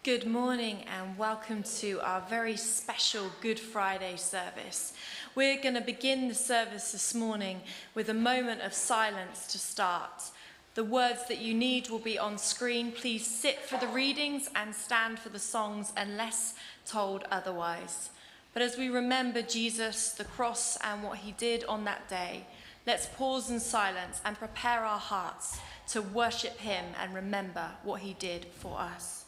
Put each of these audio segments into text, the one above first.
Good morning and welcome to our very special Good Friday service. We're going to begin the service this morning with a moment of silence to start. The words that you need will be on screen. Please sit for the readings and stand for the songs unless told otherwise. But as we remember Jesus, the cross, and what he did on that day, let's pause in silence and prepare our hearts to worship him and remember what he did for us.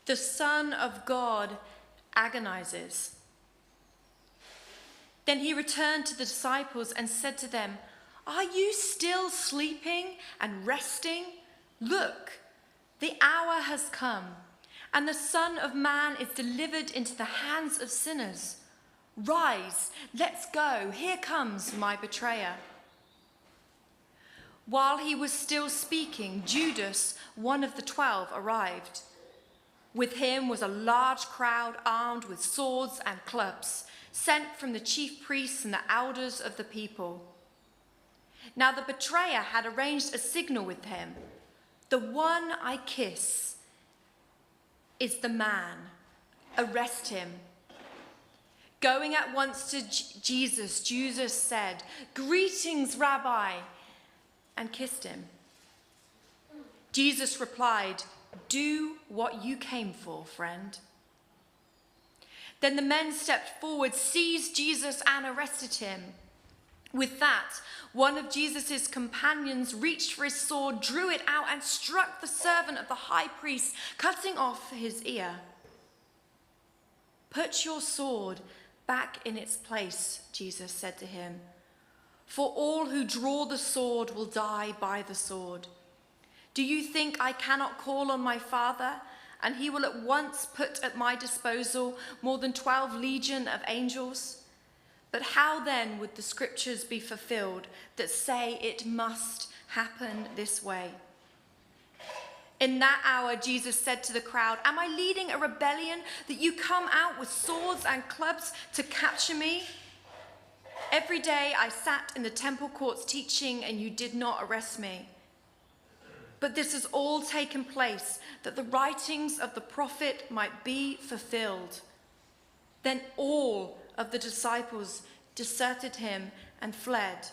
The Son of God agonizes. Then he returned to the disciples and said to them, "Are you still sleeping and resting? Look, the hour has come, and the Son of Man is delivered into the hands of sinners. Rise, let's go. Here comes my betrayer." While he was still speaking, Judas, one of the 12, arrived. With him was a large crowd armed with swords and clubs, sent from the chief priests and the elders of the people. Now the betrayer had arranged a signal with him. "The one I kiss is the man. Arrest him." Going at once to Jesus, Judas said, "Greetings, Rabbi," and kissed him. Jesus replied, "Do what you came for, friend." Then the men stepped forward, seized Jesus, and arrested him. With that, one of Jesus' companions reached for his sword, drew it out, and struck the servant of the high priest, cutting off his ear. "Put your sword back in its place," Jesus said to him, "for all who draw the sword will die by the sword. Do you think I cannot call on my Father, and he will at once put at my disposal more than 12 legions of angels? But how then would the scriptures be fulfilled that say it must happen this way?" In that hour, Jesus said to the crowd, "Am I leading a rebellion that you come out with swords and clubs to capture me? Every day I sat in the temple courts teaching, and you did not arrest me. But this has all taken place that the writings of the prophet might be fulfilled." Then all of the disciples deserted him and fled.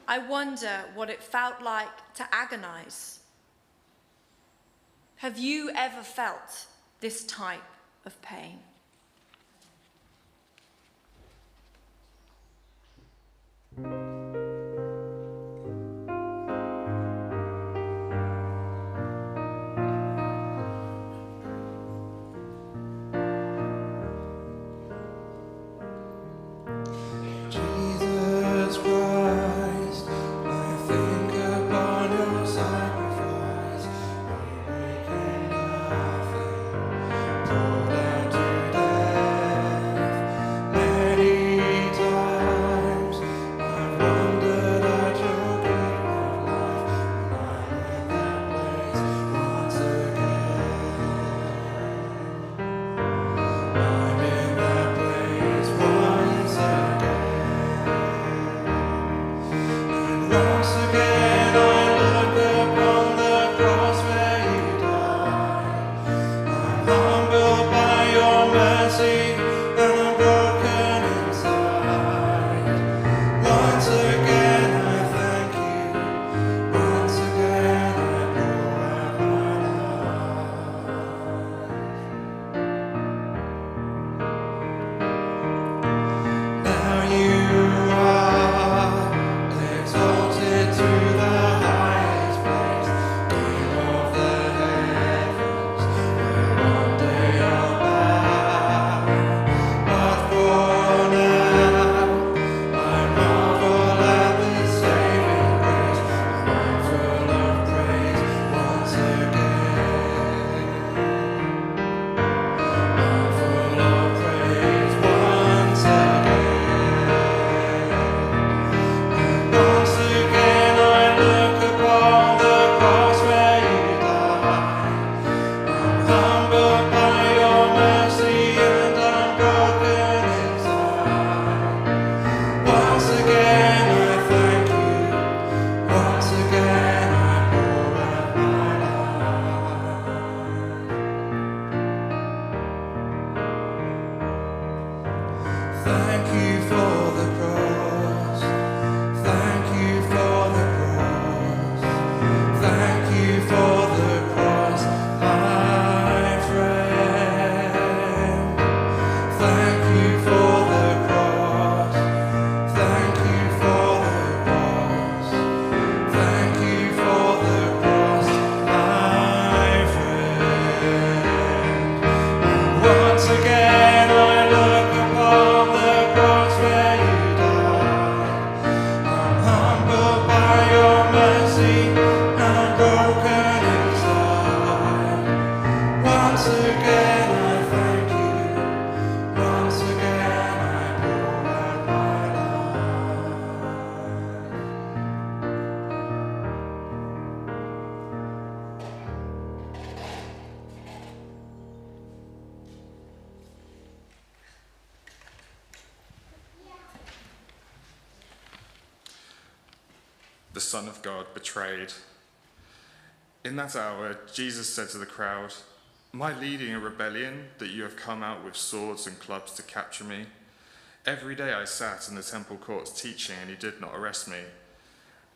I wonder what it felt like to agonize. Have you ever felt this type of pain? To the the Son of God, betrayed. In that hour, Jesus said to the crowd, "Am I leading a rebellion that you have come out with swords and clubs to capture me? Every day I sat in the temple courts teaching, and you did not arrest me.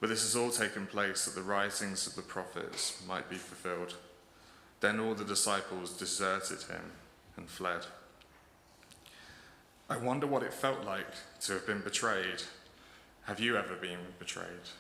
But this has all taken place that the writings of the prophets might be fulfilled." Then all the disciples deserted him and fled. I wonder what it felt like to have been betrayed. Have you ever been betrayed?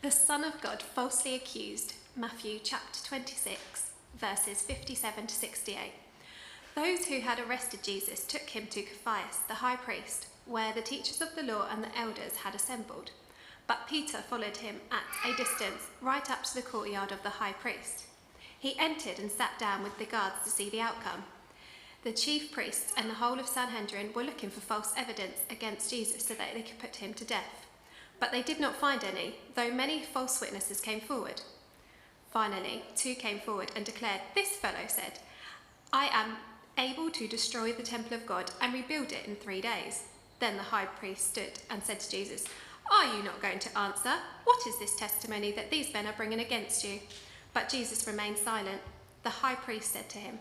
The Son of God falsely accused, Matthew chapter 26, verses 57 to 68. Those who had arrested Jesus took him to Caiaphas, the high priest, where the teachers of the law and the elders had assembled. But Peter followed him at a distance, right up to the courtyard of the high priest. He entered and sat down with the guards to see the outcome. The chief priests and the whole of Sanhedrin were looking for false evidence against Jesus so that they could put him to death. But they did not find any, though many false witnesses came forward. Finally, 2 came forward and declared, "This fellow said, I am able to destroy the temple of God and rebuild it in 3 days." Then the high priest stood and said to Jesus, "Are you not going to answer? What is this testimony that these men are bringing against you?" But Jesus remained silent. The high priest said to him,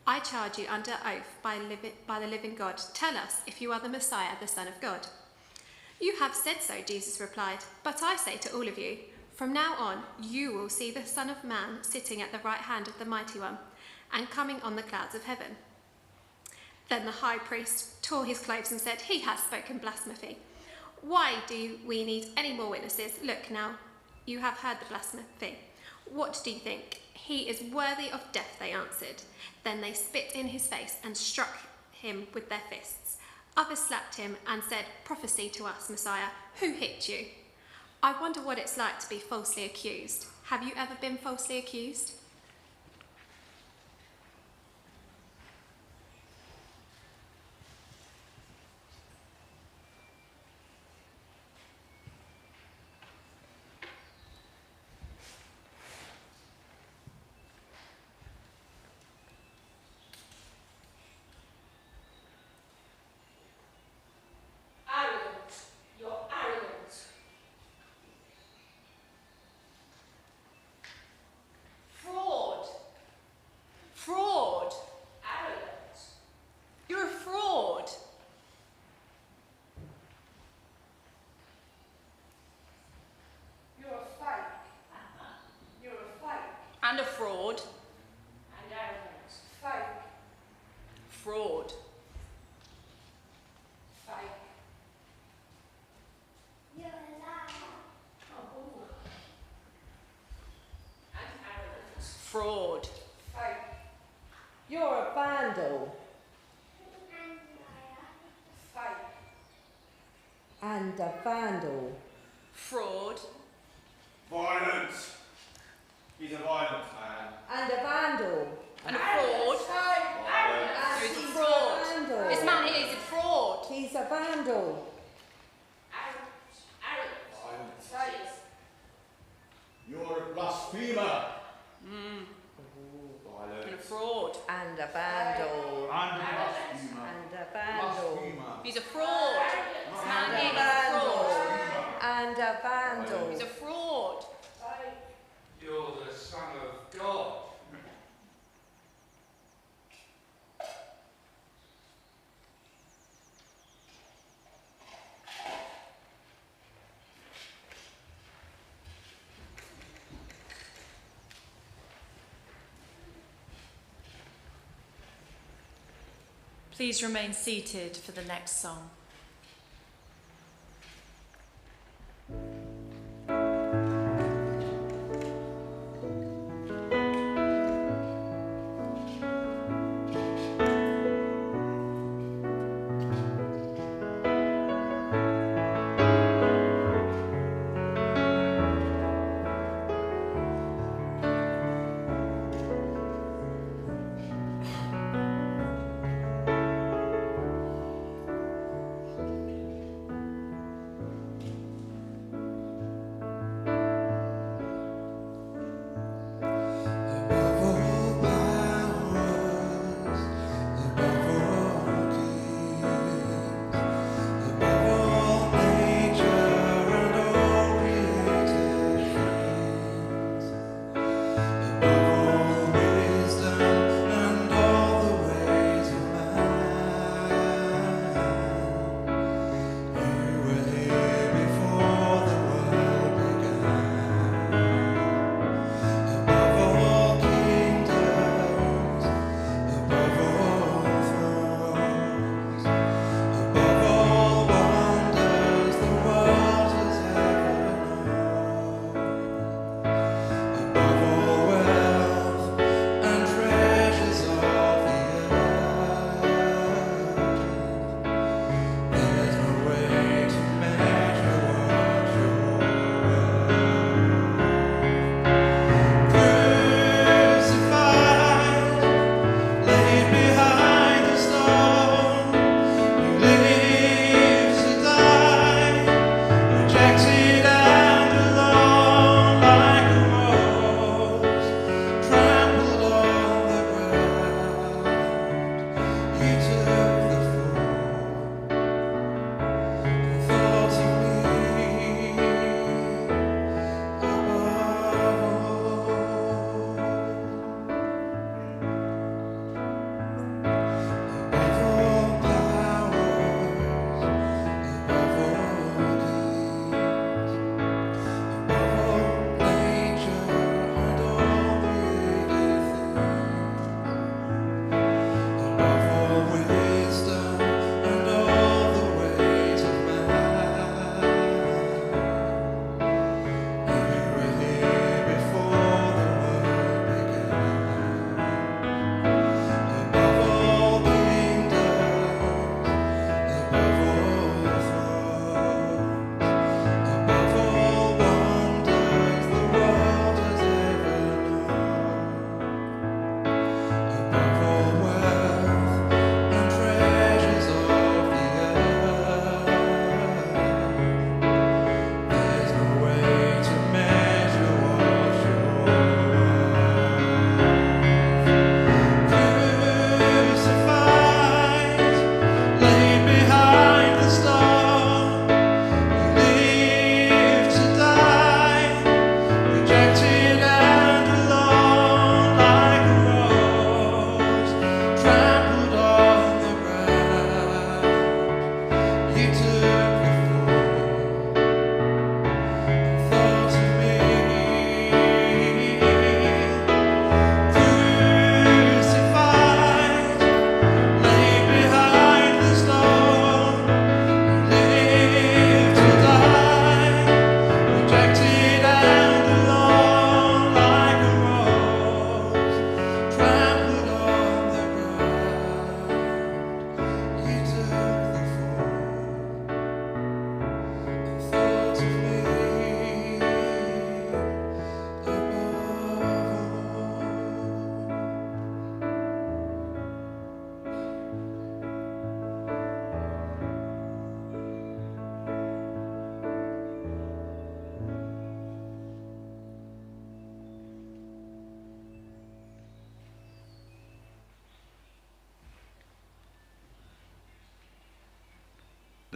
"I charge you under oath by the living God. Tell us if you are the Messiah, the Son of God." "You have said so," Jesus replied, "but I say to all of you, from now on you will see the Son of Man sitting at the right hand of the Mighty One and coming on the clouds of heaven." Then the high priest tore his clothes and said, "He has spoken blasphemy. Why do we need any more witnesses? Look now, you have heard the blasphemy. What do you think?" "He is worthy of death," they answered. Then they spit in his face and struck him with their fists. Others slapped him and said, "Prophesy to us, Messiah, who hit you?" I wonder what it's like to be falsely accused. Have you ever been falsely accused? Fraud. You're a fraud. You're a fake. You're a fake. And a fraud. And arrogant. Fake. Fraud. Fake. You're a liar. Oh. And arrogant. Fraud. Fake. You're a vandal Fake. and a vandal. Fraud. Violence. He's a violent man. And a vandal. And a fraud. And He's a he's fraud. a vandal. This man is a fraud. He's a vandal. Violence. Fake. You're a blasphemer. And a Violence. fraud. And a vandal. And a blasphemer. And a vandal. Blasphemer. He's a fraud. This man And a is a fraud. vandal. And a vandal. He's a fraud. You're the Son of God. Please remain seated for the next song.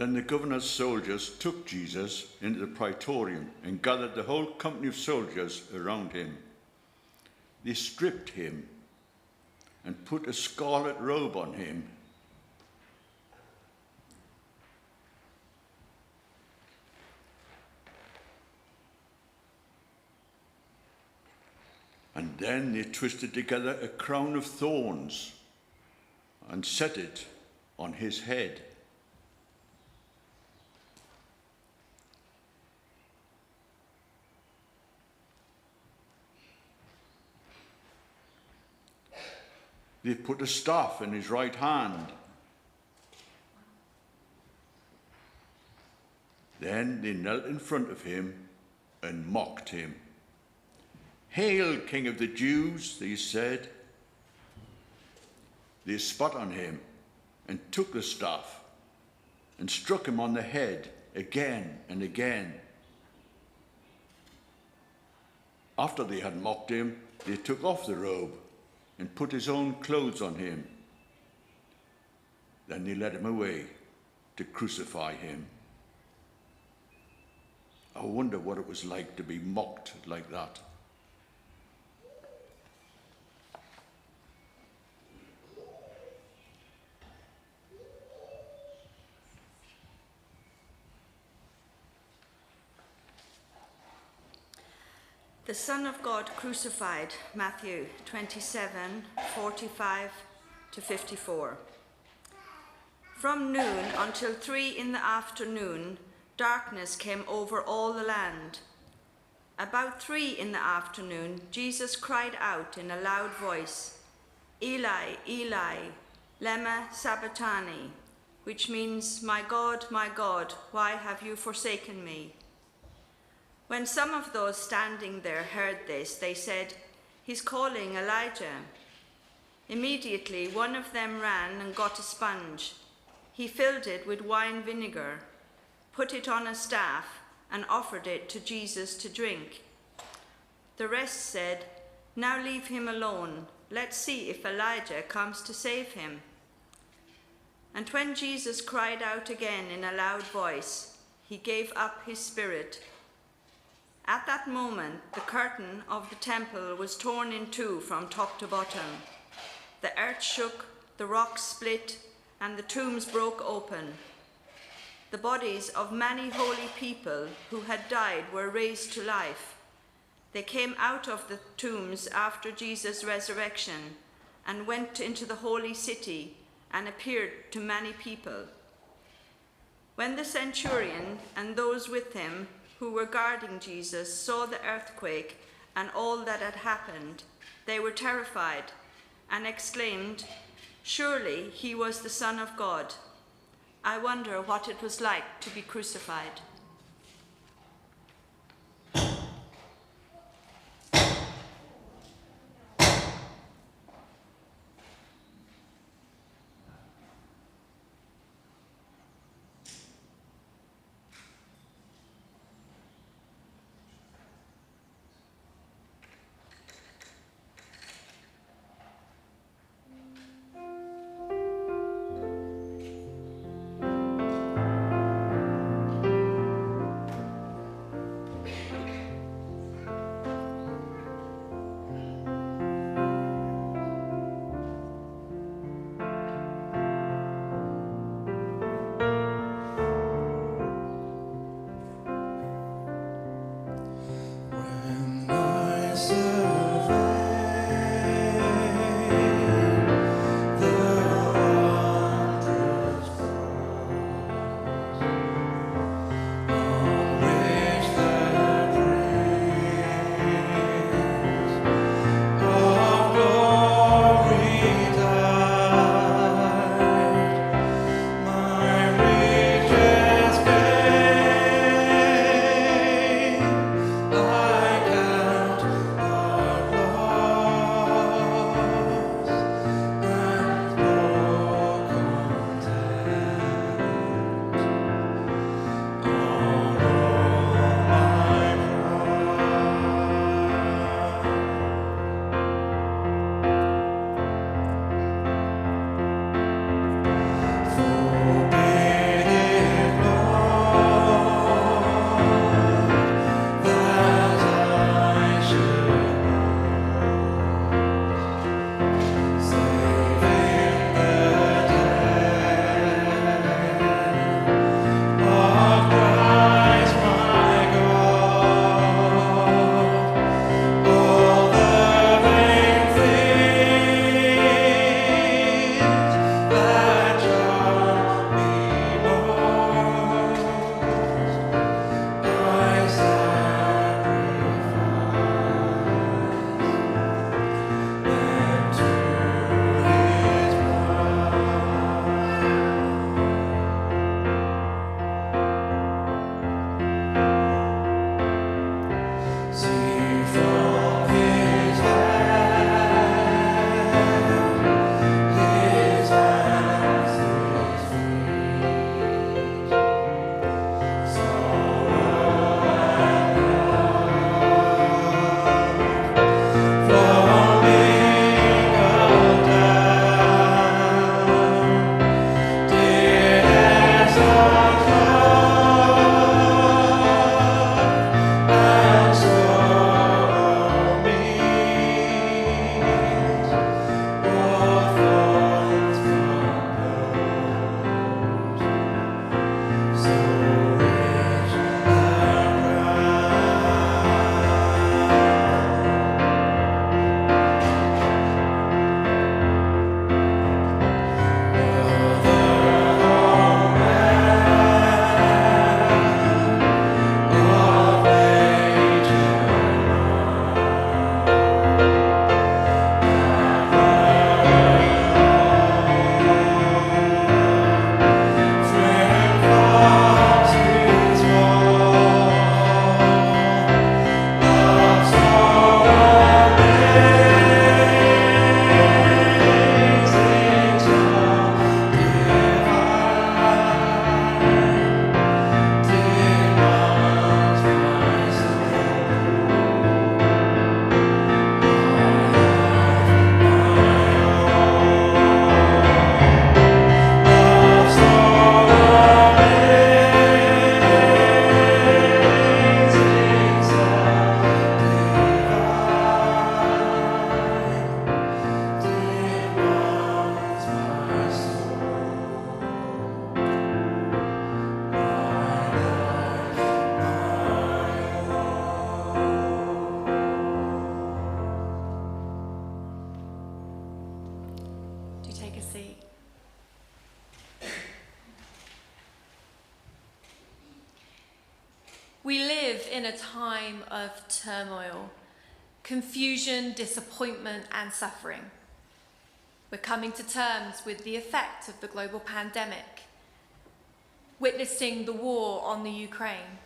Then the governor's soldiers took Jesus into the praetorium and gathered the whole company of soldiers around him. They stripped him and put a scarlet robe on him. And then they twisted together a crown of thorns and set it on his head. They put a staff in his right hand. Then they knelt in front of him and mocked him. "Hail, King of the Jews," they said. They spat on him and took the staff and struck him on the head again and again. After they had mocked him, they took off the robe and put his own clothes on him. Then they led him away to crucify him. I wonder what it was like to be mocked like that. The Son of God crucified, Matthew 27:45-54. From noon until 3 in the afternoon, darkness came over all the land. About 3 in the afternoon, Jesus cried out in a loud voice, "Eli, Eli, lema sabachthani," which means, my God, why have you forsaken me?" When some of those standing there heard this, they said, "He's calling Elijah." Immediately one of them ran and got a sponge. He filled it with wine vinegar, put it on a staff, and offered it to Jesus to drink. The rest said, "Now leave him alone. Let's see if Elijah comes to save him." And when Jesus cried out again in a loud voice, he gave up his spirit. At that moment, the curtain of the temple was torn in two from top to bottom. The earth shook, the rocks split, and the tombs broke open. The bodies of many holy people who had died were raised to life. They came out of the tombs after Jesus' resurrection and went into the holy city and appeared to many people. When the centurion and those with him who were guarding Jesus saw the earthquake and all that had happened, they were terrified and exclaimed, "Surely he was the Son of God." I wonder what it was like to be crucified. We live in a time of turmoil, confusion, disappointment, and suffering. We're coming to terms with the effect of the global pandemic, witnessing the war on the Ukraine,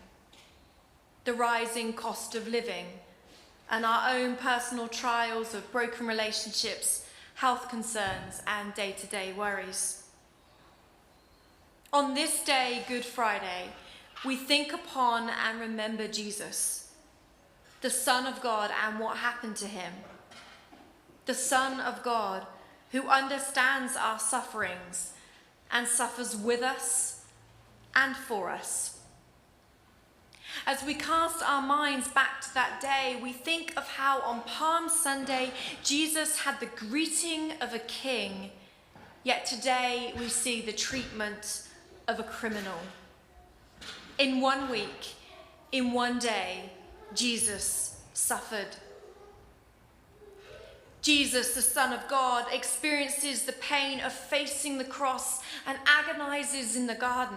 the rising cost of living, and our own personal trials of broken relationships, health concerns, and day-to-day worries. On this day, Good Friday, we think upon and remember Jesus, the Son of God, and what happened to him. The Son of God who understands our sufferings and suffers with us and for us. As we cast our minds back to that day, we think of how on Palm Sunday, Jesus had the greeting of a king, yet today we see the treatment of a criminal. In 1 week, in 1 day, Jesus suffered. Jesus, the Son of God, experiences the pain of facing the cross and agonizes in the garden.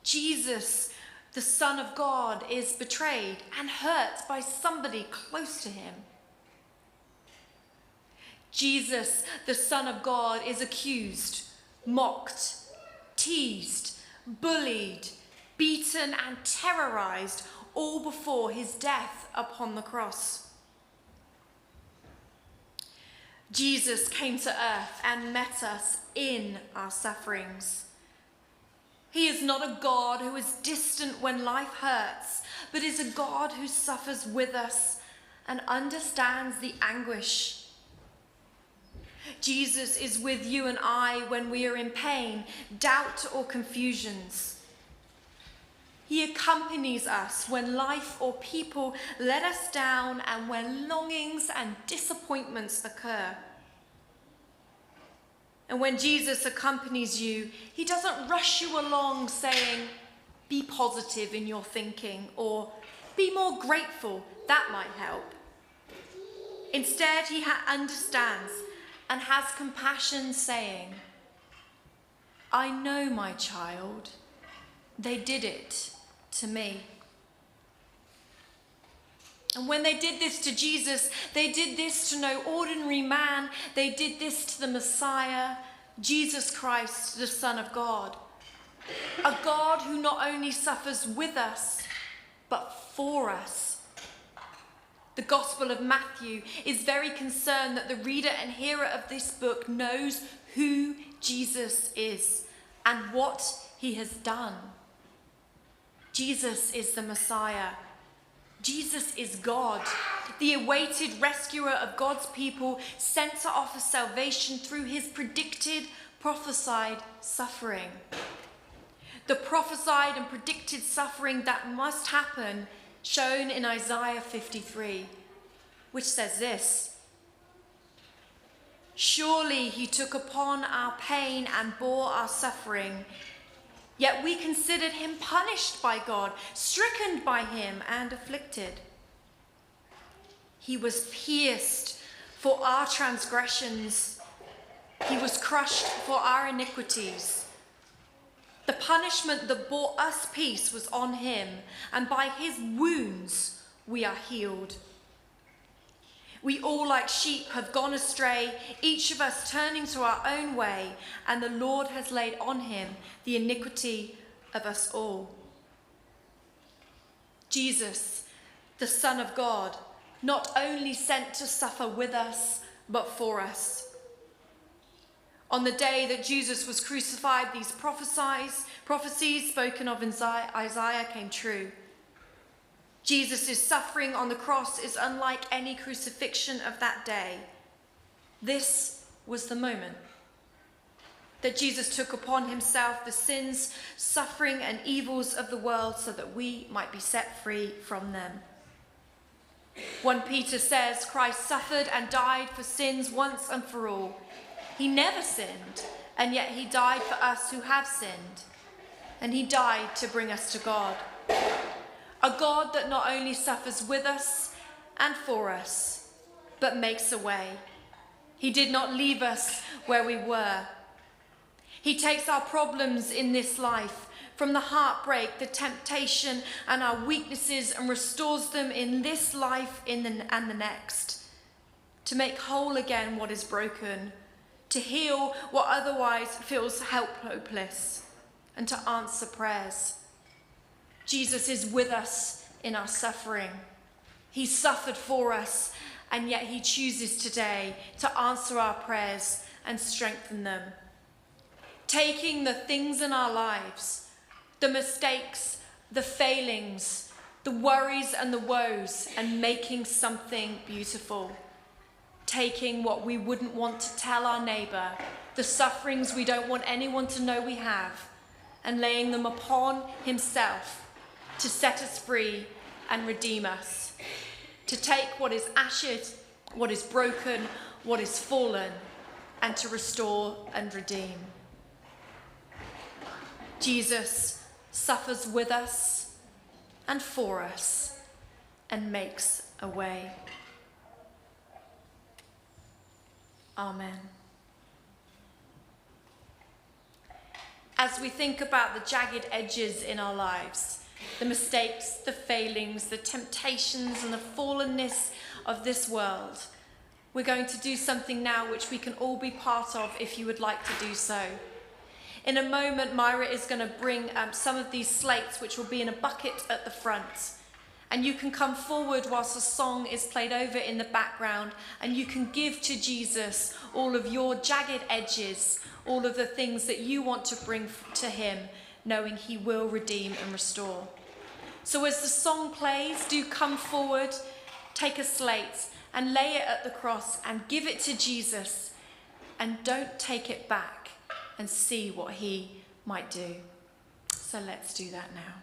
Jesus, the Son of God, is betrayed and hurt by somebody close to him. Jesus, the Son of God, is accused, mocked, teased, bullied, beaten, and terrorized, all before his death upon the cross. Jesus came to earth and met us in our sufferings. He is not a God who is distant when life hurts, but is a God who suffers with us and understands the anguish. Jesus is with you and I when we are in pain, doubt, or confusions. He accompanies us when life or people let us down and when longings and disappointments occur. And when Jesus accompanies you, he doesn't rush you along saying, be positive in your thinking, or be more grateful, that might help. Instead, he understands and has compassion, saying, I know, my child, they did it to me. And when they did this to Jesus, they did this to no ordinary man. They did this to the Messiah, Jesus Christ, the Son of God. A God who not only suffers with us, but for us. The Gospel of Matthew is very concerned that the reader and hearer of this book knows who Jesus is and what he has done. Jesus is the Messiah. Jesus is God, the awaited rescuer of God's people, sent to offer salvation through his predicted, prophesied suffering. The prophesied and predicted suffering that must happen, shown in Isaiah 53, which says this: "Surely he took upon our pain and bore our suffering, yet we considered him punished by God, stricken by him and afflicted. He was pierced for our transgressions. He was crushed for our iniquities. The punishment that brought us peace was on him, and by his wounds we are healed. We all like sheep have gone astray, each of us turning to our own way, and the Lord has laid on him the iniquity of us all." Jesus, the Son of God, not only sent to suffer with us, but for us. On the day that Jesus was crucified, these prophecies spoken of in Isaiah came true. Jesus' suffering on the cross is unlike any crucifixion of that day. This was the moment that Jesus took upon himself the sins, suffering, and evils of the world so that we might be set free from them. 1 Peter says, "Christ suffered and died for sins once and for all. He never sinned, and yet he died for us who have sinned. And he died to bring us to God. A God that not only suffers with us and for us, but makes a way. He did not leave us where we were. He takes our problems in this life, from the heartbreak, the temptation, and our weaknesses, and restores them in this life and the next, to make whole again what is broken, to heal what otherwise feels hopeless, and to answer prayers. Jesus is with us in our suffering. He suffered for us, and yet he chooses today to answer our prayers and strengthen them. Taking the things in our lives, the mistakes, the failings, the worries and the woes, and making something beautiful. Taking what we wouldn't want to tell our neighbour, the sufferings we don't want anyone to know we have, and laying them upon himself to set us free and redeem us. To take what is ashes, what is broken, what is fallen, and to restore and redeem. Jesus suffers with us and for us and makes a way. Amen. As we think about the jagged edges in our lives, the mistakes, the failings, the temptations, and the fallenness of this world, we're going to do something now which we can all be part of if you would like to do so. In a moment, Myra is going to bring some of these slates, which will be in a bucket at the front. And you can come forward whilst the song is played over in the background, and you can give to Jesus all of your jagged edges, all of the things that you want to bring to him, knowing he will redeem and restore. So as the song plays, do come forward, take a slate and lay it at the cross and give it to Jesus, and don't take it back, and see what he might do. So let's do that now.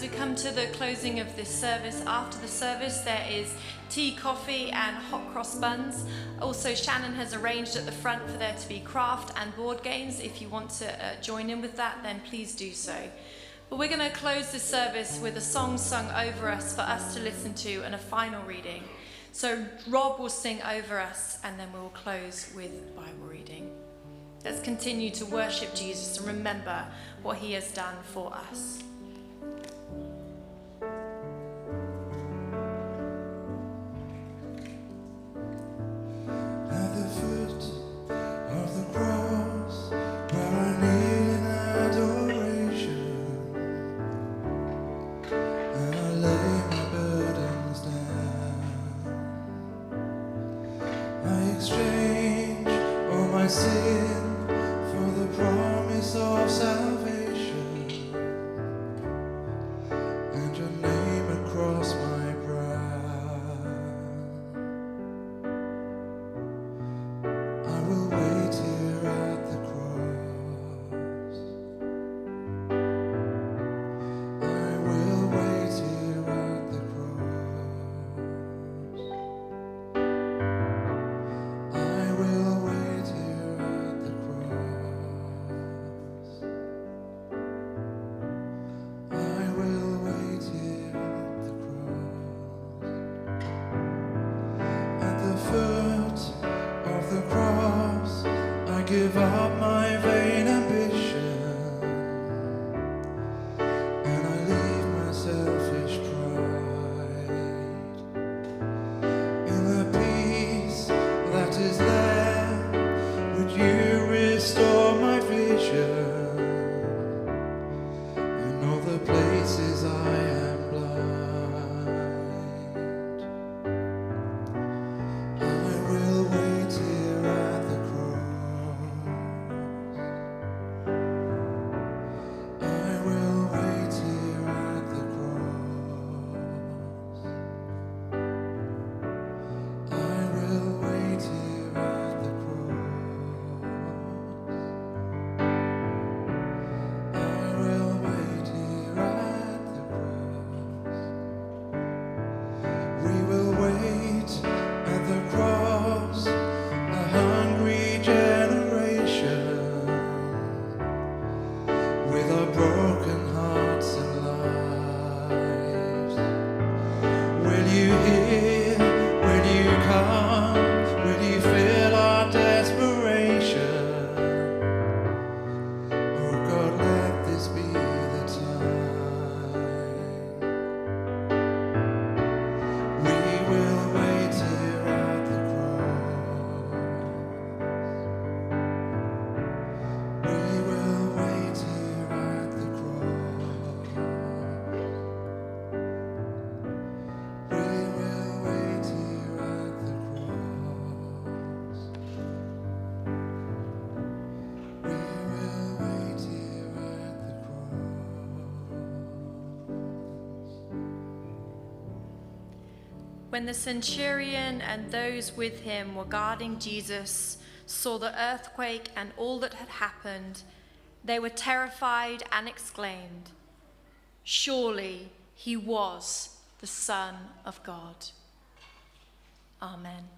to come to the closing of this service. After the service, there is tea, coffee, and hot cross buns. Also, Shannon has arranged at the front for there to be craft and board games. If you want to join in with that, then please do so. But we're going to close this service with a song sung over us for us to listen to and a final reading. So Rob will sing over us, and then we will close with Bible reading. Let's continue to worship Jesus and remember what he has done for us. At the foot of the cross, where I kneel in adoration, and I lay my burdens down. I exchange all my sin for the promise of salvation, and your name across my brow. I will wait here at the cross. I will wait here at the cross. I will wait here at the cross. I will wait here at the cross. At the foot of the cross, I give up my vain ambition, and I leave my selfish pride. In the peace that is there, would you restore my vision? In all the places I am blind, I will wait here at the cross. I will wait here at the cross. I will wait here at the cross. I will wait here at the cross. We will wait at the cross, a hungry generation, with our broken hearts and lives. Will you hear? Will you come? Will you feel our desperation? Oh God, let this be the time. We will wait here at the cross. We will wait here at the cross. We will wait here at the cross. We will wait here at the cross. When the centurion and those with him were guarding Jesus saw the earthquake and all that had happened, they were terrified and exclaimed, "Surely he was the Son of God." Amen.